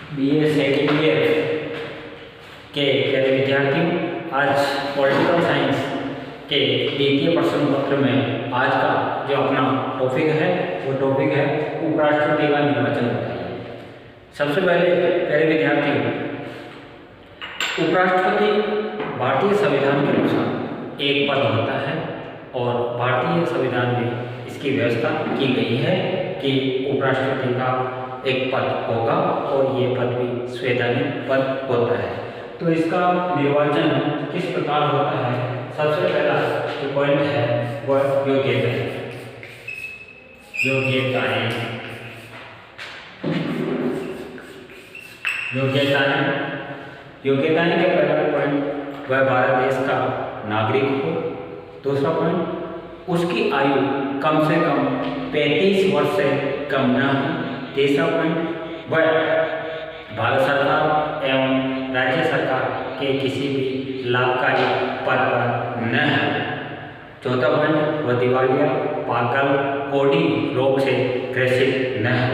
BA second year के प्यारे विद्यार्थियों, आज पॉलिटिकल साइंस के द्वितीय प्रश्न पत्र में आज का जो अपना टॉपिक है वो टॉपिक है उपराष्ट्रपति का निर्वाचन बताइए। सबसे पहले प्यारे विद्यार्थियों, उपराष्ट्रपति भारतीय संविधान के अनुसार एक पद होता है और भारतीय संविधान में इसकी व्यवस्था की गई है कि उपराष्ट्रपति का एक पद होगा और ये पद भी संवैधानिक पद होता है। तो इसका निर्वाचन किस प्रकार होता है? सबसे पहला जो पॉइंट है वह योग्यताएं के पहला पॉइंट वह भारत देश का नागरिक हो। दूसरा पॉइंट उसकी आयु कम से कम 35 वर्ष से कम न हो। तीसरा पॉइंट वह भारत सरकार एवं राज्य सरकार के किसी भी लाभकारी पद पर न है। चौथा पॉइंट वह दिवालिया, पागल, कोढ़ी रोग से ग्रसित न हो।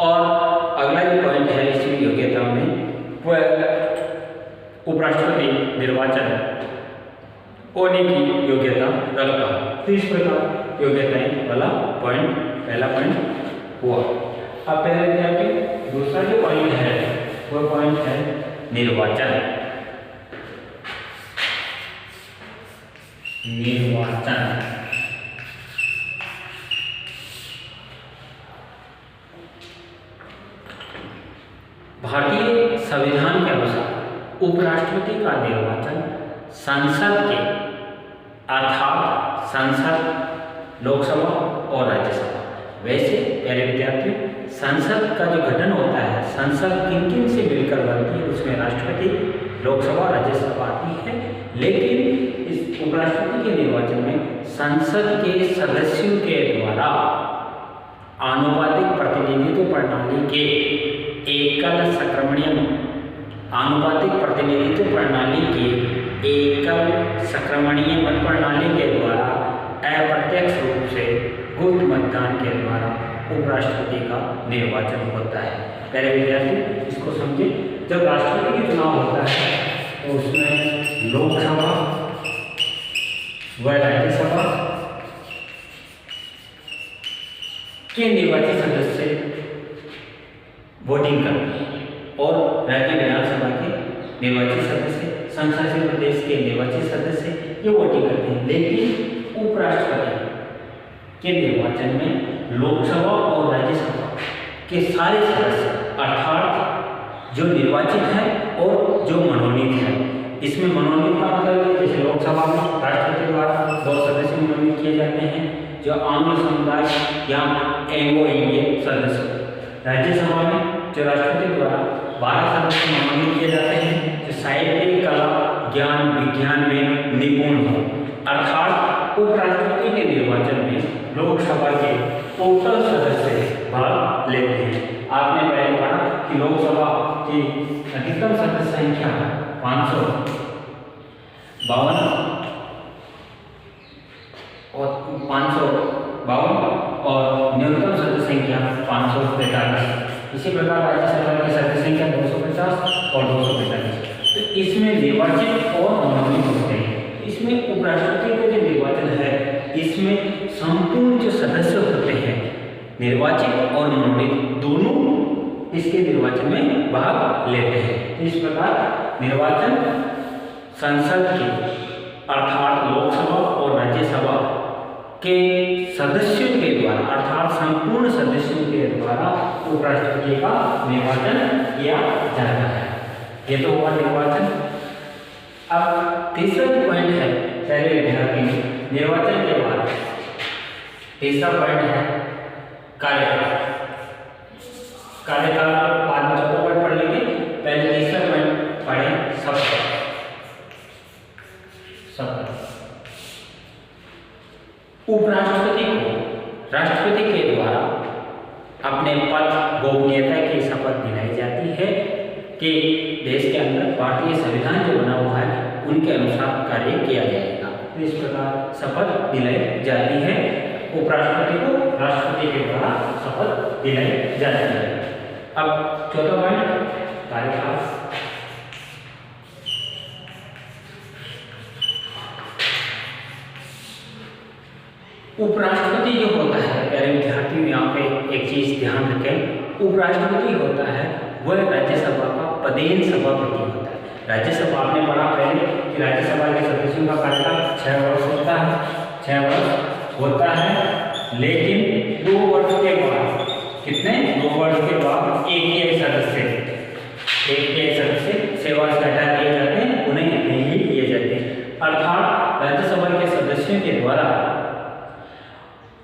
और अगला जो पॉइंट है इस योग्यता में वह उपराष्ट्रपति निर्वाचन होने की योग्यता रखता है। तो इस प्रकार योग्यताएं वाला पॉइंट पहला पॉइंट हुआ। अब पहले विद्यार्थी दूसरा जो पॉइंट है वह पॉइंट है निर्वाचन। भारतीय संविधान के अनुसार उपराष्ट्रपति का निर्वाचन संसद के अर्थात संसद, लोकसभा और राज्यसभा। वैसे प्यारे विद्यार्थियों, संसद का जो गठन होता है, संसद किन किन से मिलकर बनती है, उसमें राष्ट्रपति, लोकसभा, राज्यसभा आती है। लेकिन इस उपराष्ट्रपति के निर्वाचन में संसद के सदस्यों के द्वारा आनुपातिक प्रतिनिधित्व प्रणाली के एकल संक्रमणीय मत प्रणाली के द्वारा अप्रत्यक्ष रूप से गुप्त मतदान के द्वारा उपराष्ट्रपति का निर्वाचन होता है। पहले विद्यार्थी इसको समझे। जब राष्ट्रपति का चुनाव होता है तो उसमें लोकसभा व राज्यसभा के निर्वाचित सदस्य वोटिंग करते हैं और राज्य विधानसभा के निर्वाचित सदस्य, संघ शासित प्रदेश के निर्वाचित सदस्य ये वोटिंग करते हैं। लेकिन उपराष्ट्रपति के निर्वाचन में लोकसभा और राज्यसभा के सारे सदस्य अर्थात जो निर्वाचित है और जो मनोनीत है, इसमें मनोनीत का मतलब है जैसे लोकसभा में राष्ट्रपति द्वारा 2 सदस्य मनोनीत किए जाते हैं जो आंग्ल समुदाय या एंग्लो इंडियन सदस्य। राज्यसभा में जो राष्ट्रपति द्वारा 12 सदस्य मनोनीत किए जाते हैं जो साहित्य, कला, ज्ञान, विज्ञान में निपुण हो। अर्थात उपराष्ट्रपति के निर्वाचन में लोकसभा के टोटल सदस्य भाग लेते हैं। आपने पहले पढ़ा कि लोकसभा की अधिकतम सदस्य संख्या 552 और न्यूनतम सदस्य संख्या 545। इसी प्रकार राज्यसभा की सदस्य संख्या 250 और 245। तो इसमें निर्वाचित और मनोनीत होते हैं। इसमें उपराष्ट्रपति का जो निर्वाचन है इसमें संपूर्ण जो सदस्य होते हैं निर्वाचित और मनोनीत दोनों इसके निर्वाचन में भाग लेते हैं। इस प्रकार निर्वाचन संसद के अर्थात लोकसभा और राज्यसभा के सदस्यों के द्वारा अर्थात संपूर्ण सदस्यों के द्वारा उपराष्ट्रपति का निर्वाचन किया जाता है। ये तो हुआ निर्वाचन। अब तीसरा पॉइंट है पहले विद्यार्थी निर्वाचन के बाद तीसरा पॉइंट है कार्यकाल। कार्यकाल बाद में चौथा पॉइंट पढ़ लेंगे। पहले तीसरा पॉइंट पढ़ें शपथ। उपराष्ट्रपति को राष्ट्रपति के द्वारा अपने पद गोपनीयता की शपथ दिलाई जाती है कि देश के अंदर भारतीय संविधान जो बना हुआ है उनके अनुसार कार्य किया जाएगा। तो इस प्रकार शपथ दिलाई जाती है। उपराष्ट्रपति को राष्ट्रपति के द्वारा शपथ दिलाई जाती है। अब चौथा पॉइंट कार्यकाल। उपराष्ट्रपति जो होता है, प्यारे विद्यार्थियों यहाँ पे एक चीज ध्यान रखें, उपराष्ट्रपति होता है वह राज्यसभा का पदेन सभापति होता है। राज्यसभा आपने पढ़ा पहले कि राज्यसभा के सदस्यों का कार्यकाल 6 वर्ष होता है, 6 वर्ष होता है, लेकिन 2 वर्ष के बाद, कितने 2 वर्ष के बाद एक सदस्य सेवा से हटा दिए जाते हैं, उन्हें नहीं लिए जाते हैं। अर्थात राज्यसभा के सदस्यों के द्वारा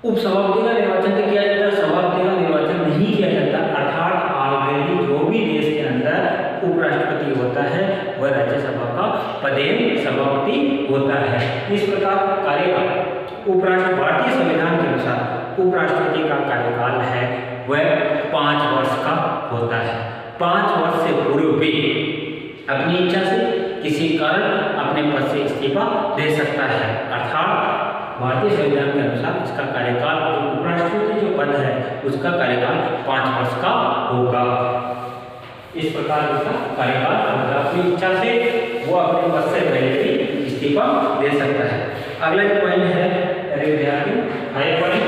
उपसभापति का निर्वाचन तो किया जाता है, सभापति का निर्वाचन नहीं किया जाता। अर्थात ऑलरेडी जो भी देश के अंदर उपराष्ट्रपति होता है वह राज्यसभा का पदेन सभापति होता है। इस प्रकार कार्यकाल भारतीय संविधान के अनुसार उपराष्ट्रपति का कार्यकाल है वह 5 वर्ष का होता है। 5 वर्ष से पूर्व भी अपनी इच्छा से किसी कारण अपने पद से इस्तीफा दे सकता है। अर्थात भारतीय संविधान के अनुसार इसका कार्यकाल, जो उपराष्ट्रपति जो पद है उसका कार्यकाल 5 वर्ष का होगा। इस प्रकार उसका कार्यकाल होगा, अपनी इच्छा से वो अपने पद से पहले भी इस्तीफा दे सकता है। अगला जो पॉइंट है अरे विद्यार्थी, हाई पॉइंट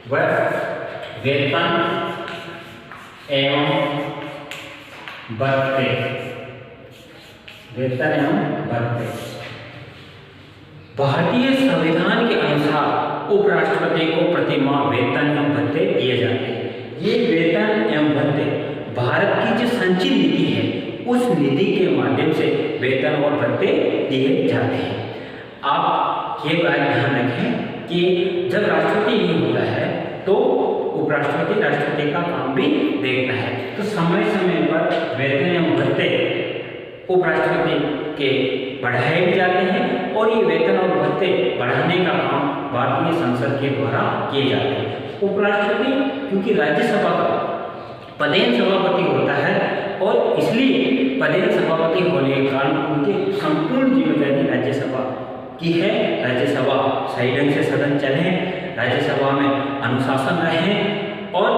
वह वेतन एवं भत्ते, वेतन एवं भत्ते। भारतीय संविधान के अनुसार उपराष्ट्रपति को प्रतिमाह वेतन एवं भत्ते दिए जाते हैं। ये वेतन एवं भत्ते भारत की जो संचित निधि है उस निधि के माध्यम से वेतन और भत्ते दिए जाते हैं। आप ये बात ध्यान रखें कि जब राष्ट्रपति नहीं होता है तो उपराष्ट्रपति राष्ट्रपति का काम भी देखता है, तो समय समय पर वेतन एवं भत्ते उपराष्ट्रपति के बढ़ाए भी जाते हैं और ये वेतन और भत्ते बढ़ाने का काम भारतीय संसद के द्वारा किए जाते हैं। उपराष्ट्रपति क्योंकि राज्यसभा का पदेन सभापति होता है और इसलिए पदेन सभापति होने के कारण उनकी संपूर्ण जिम्मेदारी राज्यसभा की है। राज्यसभा सही ढंग से सदन चले, राज्यसभा में अनुशासन रहे और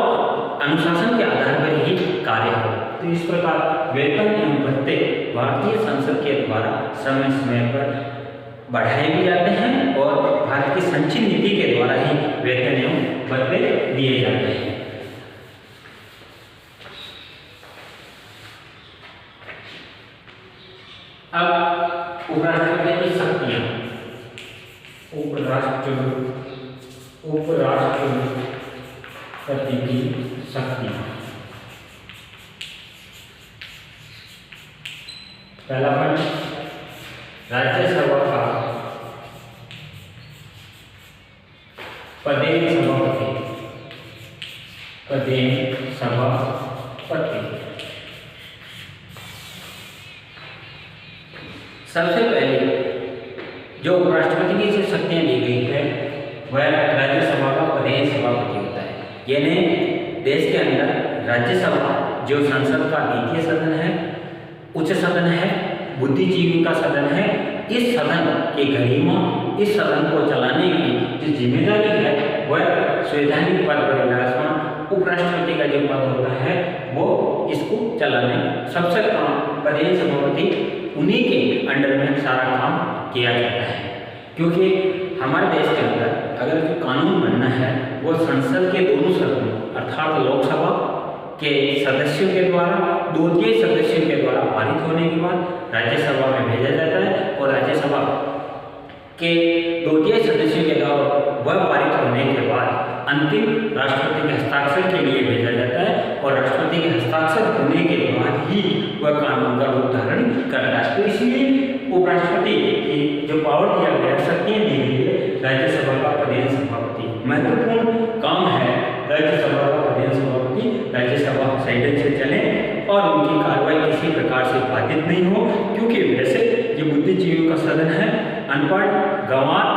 अनुशासन के आधार पर ही कार्य हो। तो इस प्रकार वेतन एवं भत्ते भारतीय संसद के द्वारा समय समय पर बढ़ाए भी जाते हैं और भारत की संचित नीति के द्वारा ही वेतन एवं भत्ते दिए जाते हैं। अब उपराष्ट्रपति की शक्तियां, उपराष्ट्रपति की शक्तियां। पहला पॉइंट, राज्यसभा का पदेन सभापति। सबसे पहले जो उपराष्ट्रपति की शक्तियां दी गई है वह राज्यसभा का पदेन सभापति होता है। यानी देश के अंदर राज्यसभा जो संसद का द्वितीय सदन है, उच्च सदन है, बुद्धिजीवी का सदन है, इस सदन की गरिमा, इस सदन को चलाने की जो जिम्मेदारी है वह संवैधानिक पद पर विराजमान उपराष्ट्रपति का जो पद होता है वो इसको चलाने सबसे काम पदेन सभापति उन्हीं के अंडर में सारा काम किया जाता है। क्योंकि हमारे देश के अंदर अगर जो कानून बनना है वो संसद के दोनों सदनों अर्थात लोकसभा के सदस्यों के द्वारा, द्वितीय सदस्यों के द्वारा पारित होने के बाद राज्यसभा में भेजा जाता है और राज्यसभा के द्वितीय सदस्यों के द्वारा वह पारित होने के बाद अंतिम राष्ट्रपति के हस्ताक्षर के लिए भेजा जाता है और राष्ट्रपति के हस्ताक्षर होने के बाद ही वह कानून का रूप धारण करता है। तो इसलिए उपराष्ट्रपति की जो पावर दिया गया, शक्तियां दी गई है, राज्यसभा का पदेन सभापति महत्वपूर्ण काम है। राज्यसभा का पदेन सभापति राज्यसभा सही ढंग से चले और उनकी कार्रवाई किसी प्रकार से बाधित नहीं हो, क्योंकि वैसे ये बुद्धिजीवियों का सदन है, अनपढ़, गंवार,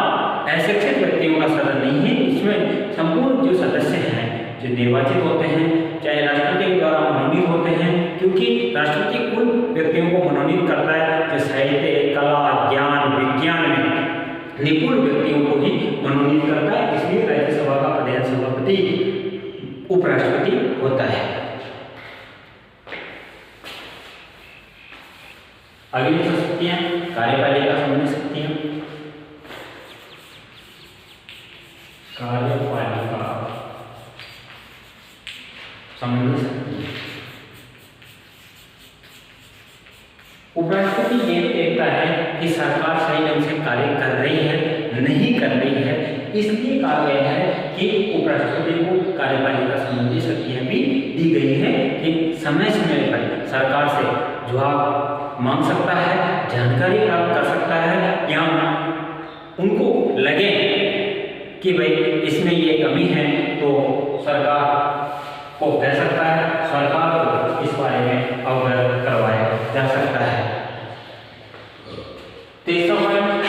अशिक्षित व्यक्तियों का सदन नहीं है। इसमें संपूर्ण जो सदस्य हैं जो निर्वाचित होते हैं, चाहे राष्ट्रपति के द्वारा मनोनीत होते हैं, क्योंकि राष्ट्रपति उन व्यक्तियों को मनोनीत करता है जो साहित्य, कला, ज्ञान, विज्ञान में निपुण व्यक्तियों को ही मनोनीत करता है। इसलिए राज्यसभा का पदेन सभापति उपराष्ट्रपति होता है। अगली जो शक्तियां कार्यपालिका संबंधी शक्तियां, कार्यपालिका संबंधी शक्तियां। उपराष्ट्रपति ये देखता है कि सरकार सही ढंग से कार्य कर रही है नहीं कर रही है, इसलिए कहा गया है कि उपराष्ट्रपति को कार्यपालिका संबंधी शक्तियां भी दी गई है कि समय समय पर सरकार से जवाब मांग सकता है, जानकारी प्राप्त कर सकता है, या उनको लगे कि भाई इसमें ये कमी है तो सरकार को कह सकता है, सरकार को इस बारे में अवगत करवाया जा सकता है। तीसरा पॉइंट,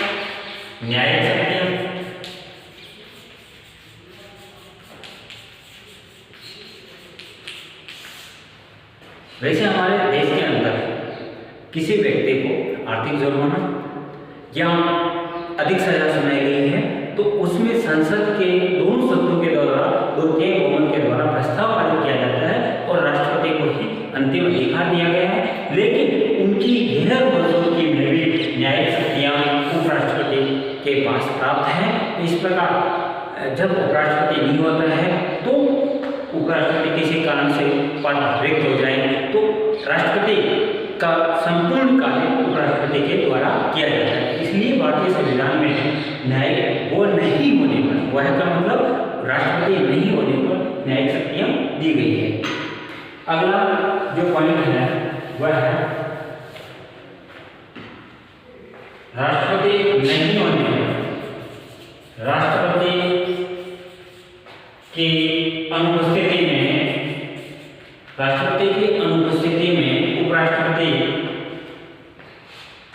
न्यायिक शक्तियां। वैसे हमारे देश के अंदर किसी व्यक्ति को आर्थिक जुर्माना या अधिक सजा सुनाई गई है तो उसमें संसद के दोनों सदनों के द्वारा द्वितीय बहुमत के द्वारा प्रस्ताव पारित किया जाता है और राष्ट्रपति को ही अंतिम अधिकार दिया गया है। लेकिन उनकी गैर मौजूदगी में भी न्यायिक शक्तियां उपराष्ट्रपति के पास प्राप्त है। इस प्रकार जब उपराष्ट्रपति नहीं होता है तो उपराष्ट्रपति किसी कारण से पद रिक्त हो जाए तो राष्ट्रपति का संपूर्ण कार्य उपराष्ट्रपति के द्वारा किया जाता है। इसलिए भारतीय संविधान में न्यायिक वो नहीं होने पर, वह का मतलब राष्ट्रपति नहीं होने पर न्यायिक शक्तियां दी गई है। अगला जो पॉइंट है वह है राष्ट्रपति नहीं होने पर, राष्ट्रपति की अनुपस्थिति में, राष्ट्रपति की अनुपस्थिति में उपराष्ट्रपति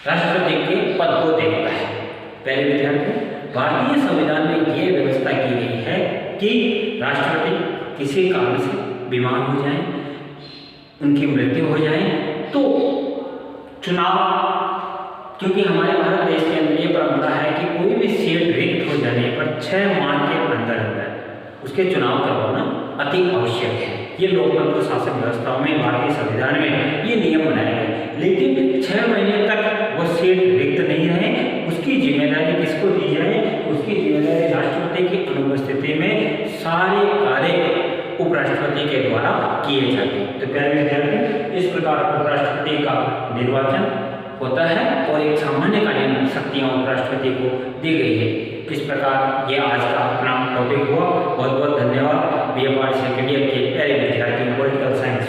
राष्ट्रपति के पद को देखता है। पहले विद्यार्थी, भारतीय संविधान में यह व्यवस्था की गई है कि राष्ट्रपति किसी कारण से बीमार हो जाए, उनकी मृत्यु हो जाए तो चुनाव, क्योंकि हमारे भारत देश के अंदर ये परंपरा है कि कोई भी सीट रिक्त हो जाने पर 6 माह के अंदर उसके चुनाव करवाना अति आवश्यक है। ये लोकतंत्र शासन व्यवस्था में, भारतीय संविधान में ये नियम बनाए गए। लेकिन 6 महीने तक वो सीट रिक्त नहीं रहे, उसकी जिम्मेदारी किसको दी जाए? उसकी जिम्मेदारी राष्ट्रपति की अनुपस्थिति में सारे कार्य उपराष्ट्रपति के द्वारा किए जाते हैं। तो प्यारे विद्यार्थी, इस प्रकार उपराष्ट्रपति का निर्वाचन होता है और एक सामान्यकालीन शक्तियां उपराष्ट्रपति को दी गई है। इस प्रकार ये आज का अपना टॉपिक हुआ। बहुत बहुत धन्यवाद। BA पार्ट सेकेंड ईयर के प्यारे विद्यार्थियों, पॉलिटिकल साइंस